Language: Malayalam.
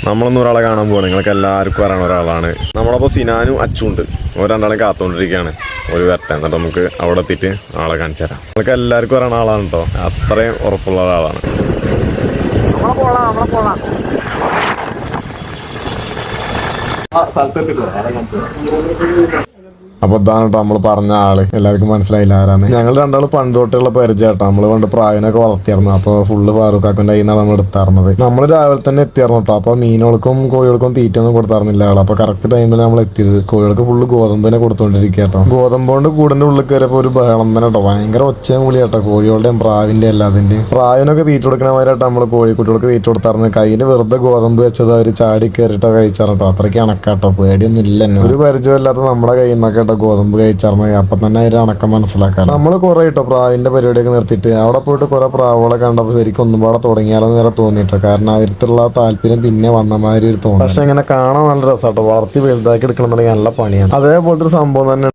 നമ്മളൊന്നും ഒരാളെ കാണാൻ പോവാണ്. നിങ്ങൾക്ക് എല്ലാവർക്കും അറിയണ ഒരാളാണ്. നമ്മളപ്പോൾ സിനാനും അച്ചുണ്ട്. ഓരോ രണ്ടാളെ കാത്തുകൊണ്ടിരിക്കുകയാണ്. ഒരു വരട്ടെ, എന്നിട്ട് നമുക്ക് അവിടെ എത്തിയിട്ട് ആളെ കാണിച്ചു തരാം. നിങ്ങൾക്ക് എല്ലാവർക്കും അറിയണ ആളാണ് കേട്ടോ. അത്രയും ഉറപ്പുള്ള ഒരാളാണ്. അപ്പോൾ ഇതാണ് കേട്ടോ നമ്മൾ പറഞ്ഞ ആള്. എല്ലാവർക്കും മനസ്സിലായില്ല ആരാണ്. ഞങ്ങൾ രണ്ടാളും പണ്ട് തൊട്ടുള്ള പരിചയട്ടോ. നമ്മൾ കൊണ്ട് പ്രായനൊക്കെ വളർത്തിയായിരുന്നു. അപ്പോൾ ഫുള്ള് ഫാറൂഖാക്കിൻ്റെ കയ്യിൽ നിന്നാണ് നമ്മൾ എടുത്താറുന്നത്. നമ്മൾ രാവിലെ തന്നെ എത്തിയായിരുന്നു കേട്ടോ. അപ്പോൾ മീനുകൾക്കും കോഴികൾക്കും തീറ്റൊന്നും കൊടുത്താറുന്നില്ല ആൾ. അപ്പോൾ കറക്റ്റ് ടൈമിൽ നമ്മൾ എത്തിയത്. കോഴികൾക്ക് ഫുള്ള് ഗോതമ്പിനെ കൊടുത്തുകൊണ്ടിരിക്കുക കേട്ടോ. ഗോതമ്പ് കൊണ്ട് കൂടിൻ്റെ ഉള്ളിൽ കയറിയപ്പോൾ ഒരു ബഹളം തന്നെ കേട്ടോ. ഭയങ്കര ഒച്ചയും വിളി കേട്ടോ. കോഴികളുടെയും പ്രാവിൻ്റെ എല്ലാത്തിൻ്റെയും. പ്രാവിനൊക്കെ തീറ്റ കൊടുക്കണമാരായിട്ട് നമ്മൾ കോഴിക്കുട്ടികൾക്ക് തീറ്റ കൊടുത്തായിരുന്നു. കയ്യിൽ വെറുതെ ഗോതമ്പ് വെച്ചത് അവർ ചാടി കയറിയിട്ടോ കഴിച്ചാറട്ടോ. അത്രയ്ക്ക് അണക്കാട്ടോ. പേടിയൊന്നും ഇല്ല തന്നെ. ഒരു പരിചയമില്ലാത്ത നമ്മുടെ കയ്യിൽ നിന്നൊക്കെ ഗോതമ്പ് കഴിച്ചാർന്നത്. അപ്പം തന്നെ അതിന്റെ അണക്കം മനസ്സിലാക്കാൻ നമ്മൾ കുറെ കേട്ടോ പ്രാവിന്റെ പരിപാടിയൊക്കെ നിർത്തിയിട്ട് അവിടെ പോയിട്ട് കുറെ പ്രാവുകളെ കണ്ടപ്പോൾ ശരിക്കും ഒന്നുപാടെ തുടങ്ങിയാലോ നേരെ തോന്നിട്ടോ. കാരണം അവരുള്ള താല്പര്യം പിന്നെ വന്ന മാതിരി ഒരു തോന്നി. പക്ഷെ ഇങ്ങനെ കാണാൻ നല്ല രസമാട്ടോ. വളർത്തി വലുതാക്കി എടുക്കണമെന്നുണ്ടെങ്കിൽ നല്ല പണിയാണ്. അതേപോലത്തെ ഒരു സംഭവം തന്നെ